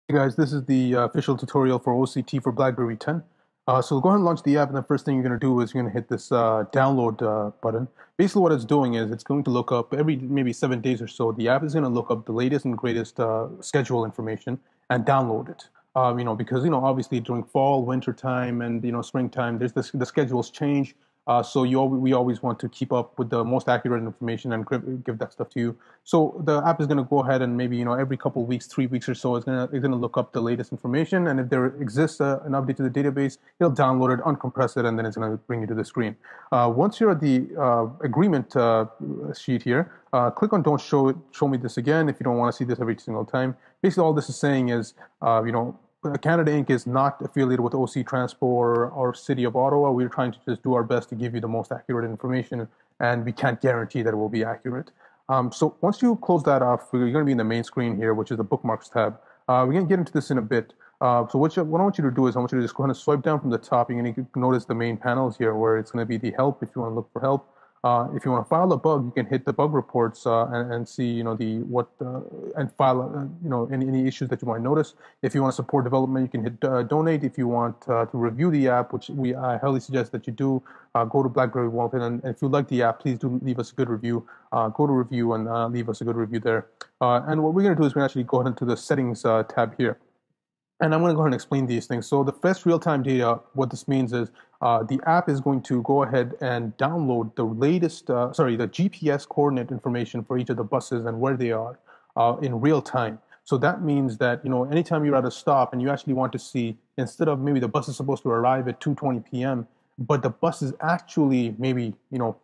Hey guys, this is the official tutorial for OCT for BlackBerry 10. So go ahead and launch the app, and the first thing you're going to do is you're going to hit this download button. Basically what it's doing is it's going to look up every maybe 7 days or so. The app is going to look up the latest and greatest schedule information and download it. Because obviously during fall, winter time, and springtime, the schedules change. We always want to keep up with the most accurate information and give that stuff to you. So the app is going to go ahead and maybe every couple of weeks, 3 weeks or so, it's gonna look up the latest information, and if there exists an update to the database, it'll download it, uncompress it, and then it's going to bring you to the screen. Once you're at the agreement sheet here, click on "Don't show me this again" if you don't want to see this every single time. Basically, all this is saying is, Canada Inc. is not affiliated with OC Transpo or City of Ottawa. We're trying to just do our best to give you the most accurate information, and we can't guarantee that it will be accurate. So once you close that off, you're going to be in the main screen here, which is the Bookmarks tab. We're going to get into this in a bit. So what I want you to do is I want you to just go ahead and swipe down from the top. You're going to notice the main panels here where it's going to be the help if you want to look for help. If you want to file a bug, you can hit the bug reports and see, and file, any issues that you might notice. If you want to support development, you can hit donate. If you want to review the app, which I highly suggest that you do, go to BlackBerry Wallet, and if you like the app, please do leave us a good review. Go to review and leave us a good review there. And what we're going to do is we're going to actually go ahead into the settings tab here. And I'm going to go ahead and explain these things. So the fast real-time data, what this means is the app is going to go ahead and download the latest, the GPS coordinate information for each of the buses and where they are in real time. So that means that, anytime you're at a stop and you actually want to see, instead of maybe the bus is supposed to arrive at 2:20 p.m., but the bus is actually maybe, a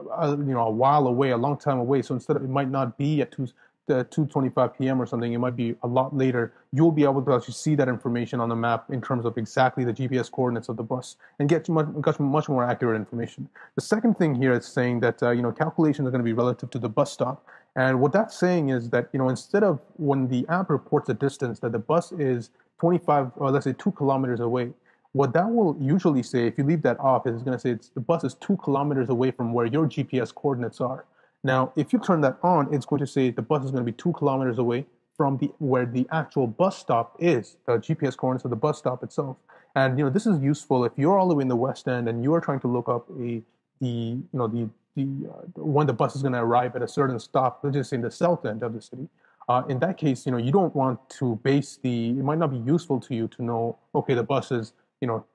while away, a long time away. So instead of, it might not be at 2:25 p.m. or something, it might be a lot later. You'll be able to actually see that information on the map in terms of exactly the GPS coordinates of the bus and get much more accurate information. The second thing here is saying that calculations are going to be relative to the bus stop, and what that's saying is that instead of when the app reports a distance that the bus is 25 or let's say 2 kilometers away, what that will usually say, if you leave that off, is it's going to say the bus is 2 kilometers away from where your GPS coordinates are. Now, if you turn that on, it's going to say the bus is going to be 2 kilometers away from where the actual bus stop is, the GPS coordinates of the bus stop itself. And this is useful if you're all the way in the West End and you are trying to look up when the bus is going to arrive at a certain stop, let's just say in the south end of the city. In that case, you don't want to base it might not be useful to you to know, okay, the bus is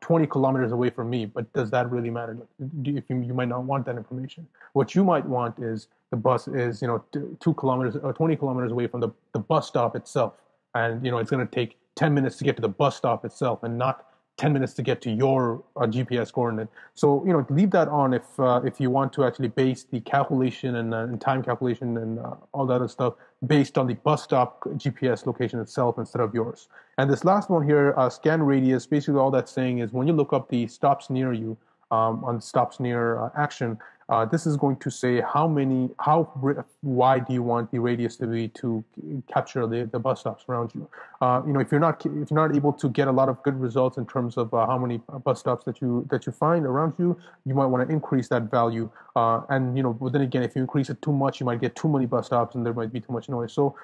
20 kilometers away from me, but does that really matter? If you might not want that information. What you might want is the bus is, 2 kilometers or 20 kilometers away from the bus stop itself. And, it's going to take 10 minutes to get to the bus stop itself and not 10 minutes to get to your GPS coordinate. So, leave that on if you want to actually base the calculation and time calculation and all that other stuff based on the bus stop GPS location itself instead of yours. And this last one here, scan radius, basically all that's saying is when you look up the stops near you on stops near action, this is going to say how wide do you want the radius to be to capture the bus stops around you. If you're not able to get a lot of good results in terms of how many bus stops that you find around you, you might want to increase that value. But then again, if you increase it too much, you might get too many bus stops and there might be too much noise. So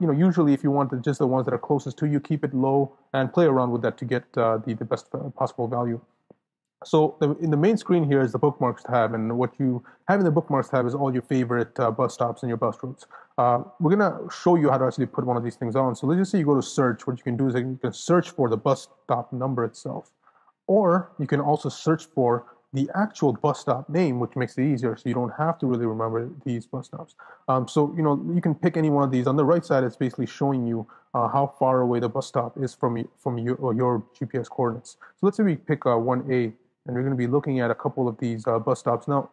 usually if you want just the ones that are closest to you, keep it low and play around with that to get the best possible value. So in the main screen here is the Bookmarks tab, and what you have in the Bookmarks tab is all your favorite bus stops and your bus routes. We're going to show you how to actually put one of these things on. So let's just say you go to search. What you can do is you can search for the bus stop number itself, or you can also search for the actual bus stop name, which makes it easier, so you don't have to really remember these bus stops. So you can pick any one of these. On the right side, it's basically showing you how far away the bus stop is from your GPS coordinates. So let's say we pick 1A. And we're going to be looking at a couple of these bus stops. Now,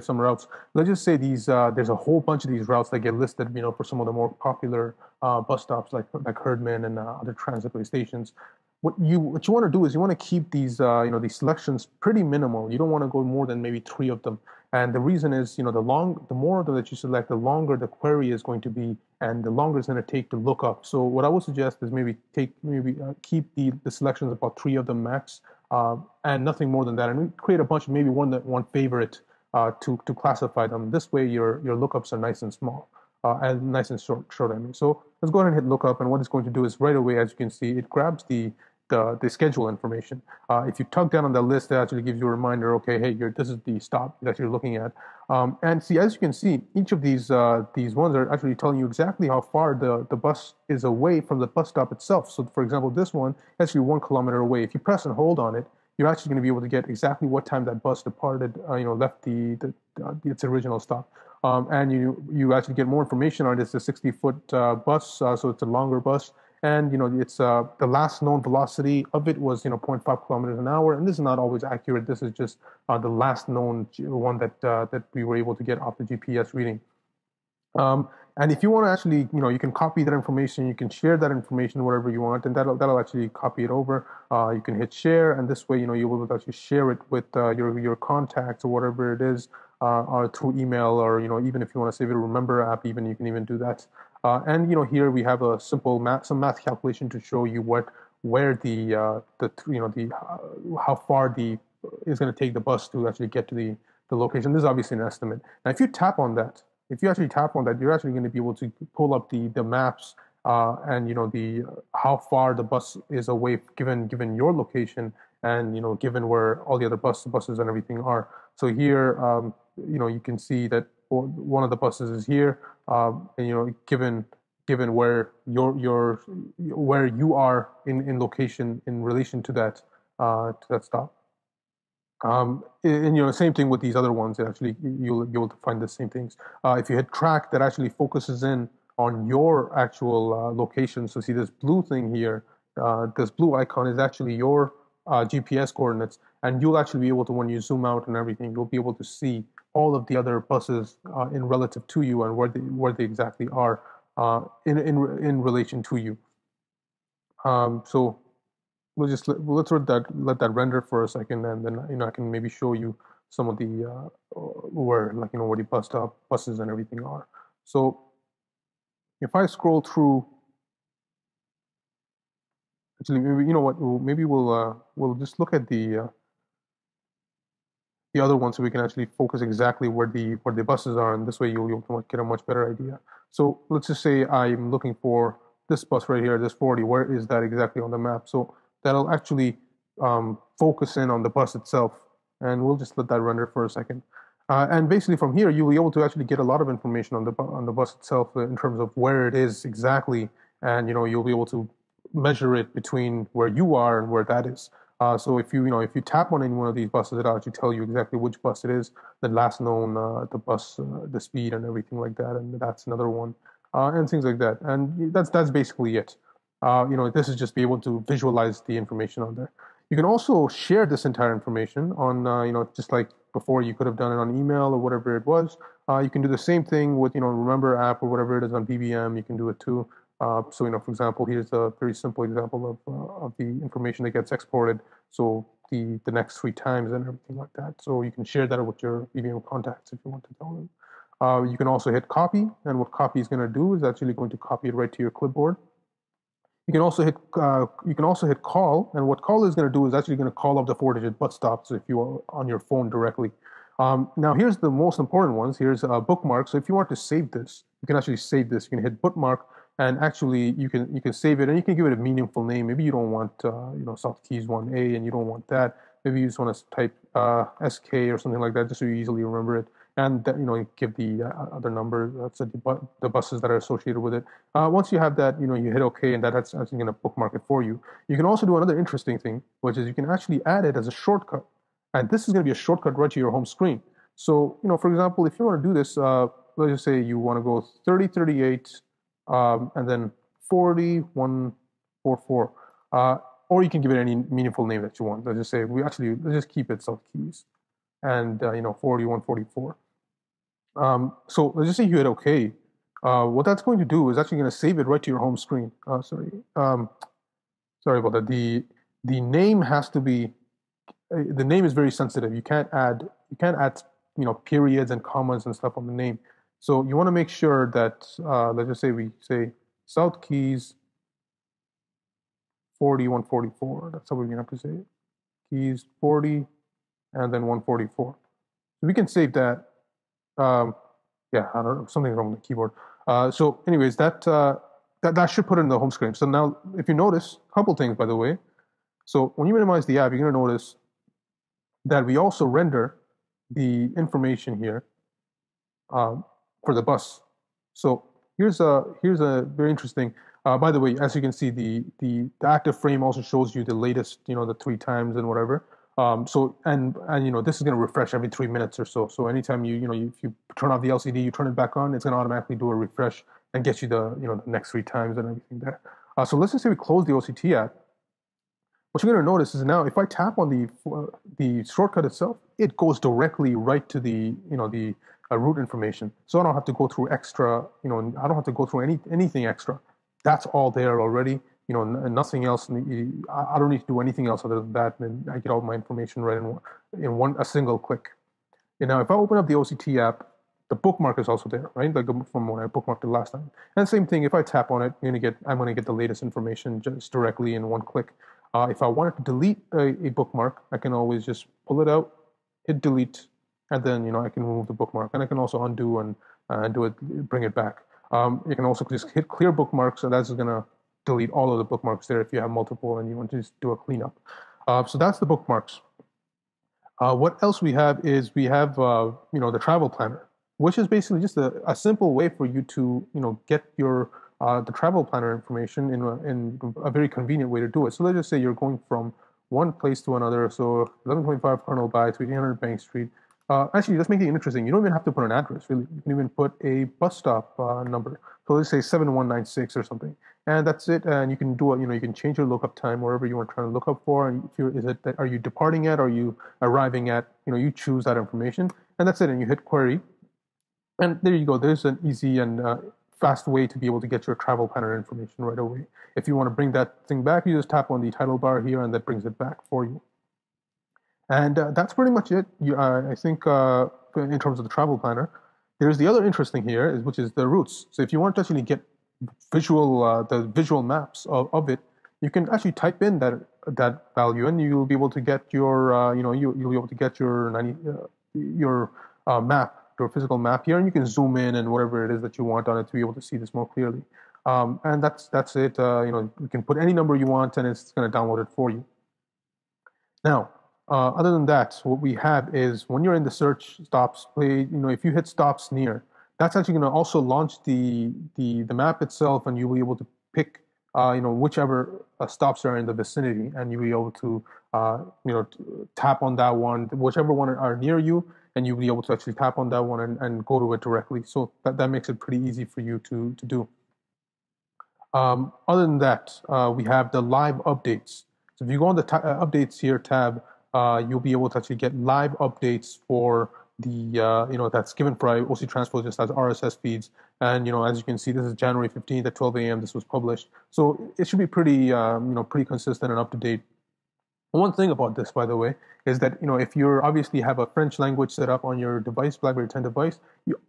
some routes. Let's just say these. There's a whole bunch of these routes that get listed, for some of the more popular bus stops like Herdman and other transitway stations. What you want to do is you want to keep these these selections pretty minimal. You don't want to go more than maybe 3 of them. And the reason is the more that you select, the longer the query is going to be, and the longer it's going to take to look up. So what I would suggest is maybe keep the selections about 3 of them max. And nothing more than that, and we create a bunch of maybe one favorite to classify them. This way, your lookups are nice and small and nice and short. I mean, so let's go ahead and hit lookup, and what it's going to do is right away, as you can see, it grabs the schedule information. If you tug down on that list, it actually gives you a reminder, okay, hey, this is the stop that you're looking at. And see, as you can see, each of these ones are actually telling you exactly how far the bus is away from the bus stop itself. So for example, this one is actually 1 kilometer away. If you press and hold on it, you're actually going to be able to get exactly what time that bus departed, left its original stop. And you actually get more information on it. It's a 60-foot bus, so it's a longer bus. And it's the last known velocity of it was 0.5 kilometers an hour, and this is not always accurate. This is just the last known one that we were able to get off the GPS reading. And if you want to actually, you can copy that information, you can share that information wherever you want, and that'll actually copy it over. You can hit share, and this way, you'll be able to actually share it with your contacts or whatever it is, or through email, or even if you want to save it a Remember app, even you can even do that. And here we have a simple some math calculation to show you where how far is going to take the bus to actually get to the location. This is obviously an estimate. Now, if you actually tap on that, you're actually going to be able to pull up the maps and how far the bus is away, given your location, and given where all the other buses and everything are. So here, you can see that one of the buses is here, and given where where you are in location in relation to that stop. And same thing with these other ones. Actually, you'll find the same things. If you hit track, that actually focuses in on your actual location. So see this blue thing here, this blue icon is actually your GPS coordinates, and you'll actually be able to, when you zoom out and everything, you'll be able to see all of the other buses in relative to you and where they exactly are in relation to you. So let's let that render for a second, and then I can maybe show you some of the where the buses and everything are. So if I scroll through, actually, maybe maybe we'll just look at the other one, so we can actually focus exactly where the buses are, and this way you'll get a much better idea. So let's just say I'm looking for this bus right here, this 40. Where is that exactly on the map? So that'll actually focus in on the bus itself, and we'll just let that render for a second. And basically from here, you'll be able to actually get a lot of information on the bus itself in terms of where it is exactly, and you'll be able to measure it between where you are and where that is. So if you tap on any one of these buses, it'll actually tell you exactly which bus it is, the last known, the bus, the speed, and everything like that, and that's another one, and things like that. And that's basically it. This is just be able to visualize the information on there. You can also share this entire information on, just like before, you could have done it on email or whatever it was. You can do the same thing with, Remember app or whatever it is on BBM. You can do it too. So, for example, here's a very simple example of the information that gets exported. So the next 3 times and everything like that. So you can share that with your BBM contacts if you want to tell them. You can also hit copy, and what copy is going to do is actually going to copy it right to your clipboard. You can also hit call, and what call is going to do is actually going to call up the 4-digit bus stops if you are on your phone directly. Now here's the most important ones. Here's a bookmark. So if you want to save this, you can actually save this. You can hit bookmark, and actually you can save it, and you can give it a meaningful name. Maybe you don't want South Keys 1A, and you don't want that. Maybe you just want to type SK or something like that, just so you easily remember it. And give the other number, that's the buses that are associated with it. Once you have that, you hit OK, and that's actually going to bookmark it for you. You can also do another interesting thing, which is you can actually add it as a shortcut, and this is going to be a shortcut right to your home screen. So for example, if you want to do this, let's just say you want to go 3038 and then 4144, or you can give it any meaningful name that you want. Let's just say let's just keep it South Keys, and 4144. So let's just say you hit OK. What that's going to do is actually going to save it right to your home screen. Sorry about that. The name has to be. The name is very sensitive. You can't add periods and commas and stuff on the name. So you want to make sure that let's just say we say South Keys 4144. That's how we're going to have to say it. Keys 40 and then 144. So we can save that. Yeah, I don't know, something's wrong with the keyboard. So anyways, that that should put it in the home screen. So now, if you notice, a couple things, by the way. So when you minimize the app, you're going to notice that we also render the information here for the bus. So here's a very interesting. By the way, as you can see, the active frame also shows you the latest, the 3 times and whatever. So and this is going to refresh every 3 minutes or so. So anytime if you turn off the LCD, you turn it back on, it's going to automatically do a refresh and get you the the next 3 times and everything there. So let's just say we close the OCT app. What you're going to notice is now if I tap on the shortcut itself, it goes directly right to the the route information. So I don't have to go through extra. I don't have to go through anything extra. That's all there already. Nothing else. I don't need to do anything else other than that, and I get all my information right in a single click. And now, if I open up the OCT app, the bookmark is also there, right? Like from when I bookmarked it last time. And same thing, if I tap on it, I'm gonna get the latest information just directly in one click. If I wanted to delete a bookmark, I can always just pull it out, hit delete, and then I can remove the bookmark, and I can also undo and bring it back. You can also just hit clear bookmarks, and that's gonna delete all of the bookmarks there if you have multiple and you want to just do a cleanup. So that's the bookmarks. What else we have is the travel planner, which is basically just a simple way for you to get your the travel planner information in a very convenient way to do it. So let's just say you're going from one place to another. So 1125 Colonel By to 800 Bank Street. Actually, let's make it interesting. You don't even have to put an address, really. You can even put a bus stop number. So let's say 7196 or something, and that's it. And you can do you can change your lookup time wherever you want to try to look up for. And are you departing at? Are you arriving at? You choose that information, and that's it. And you hit query, and there you go. There's an easy and fast way to be able to get your travel planner information right away. If you want to bring that thing back, you just tap on the title bar here, and that brings it back for you. And that's pretty much it. I think in terms of the travel planner, there's the other interesting here, which is the routes. So if you want to actually get the visual maps of it, you can actually type in that value, and you'll be able to get your you'll be able to get your map, your physical map here, and you can zoom in and whatever it is that you want on it to be able to see this more clearly. And that's it. You can put any number you want, and it's going to download it for you. Now, other than that, what we have is when you're in the search stops play, if you hit stops near, that's actually going to also launch the map itself, and you'll be able to pick whichever stops are in the vicinity, and you'll be able to tap on that one, whichever one are near you, and you'll be able to actually tap on that one and go to it directly. So that makes it pretty easy for you to do. Other than that, we have the live updates. So if you go on the updates here tab, you'll be able to actually get live updates for the that's given for OC Transpo just as RSS feeds. And as you can see, this is January 15th at 12 a.m. This was published, so it should be pretty pretty consistent and up to date. One thing about this, by the way, is that if you obviously have a French language set up on your device, BlackBerry 10 device,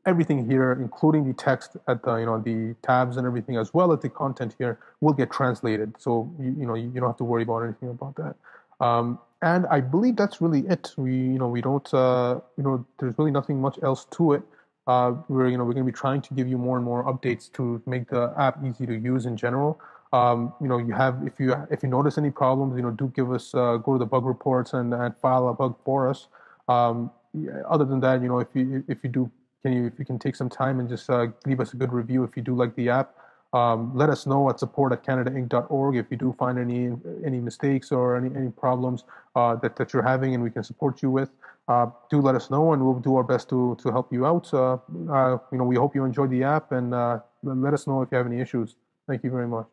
everything here, including the text at the tabs and everything, as well as the content here, will get translated. So you don't have to worry about anything about that. And I believe that's really it. We don't there's really nothing much else to it. We're going to be trying to give you more and more updates to make the app easy to use in general. If you notice any problems, do give us go to the bug reports and file a bug for us. Other than that, if you can take some time and just leave us a good review if you do like the app. Let us know at support@canadainc.org if you do find any mistakes or any problems that you're having and we can support you with. Do let us know, and we'll do our best to help you out. We hope you enjoyed the app, and let us know if you have any issues. Thank you very much.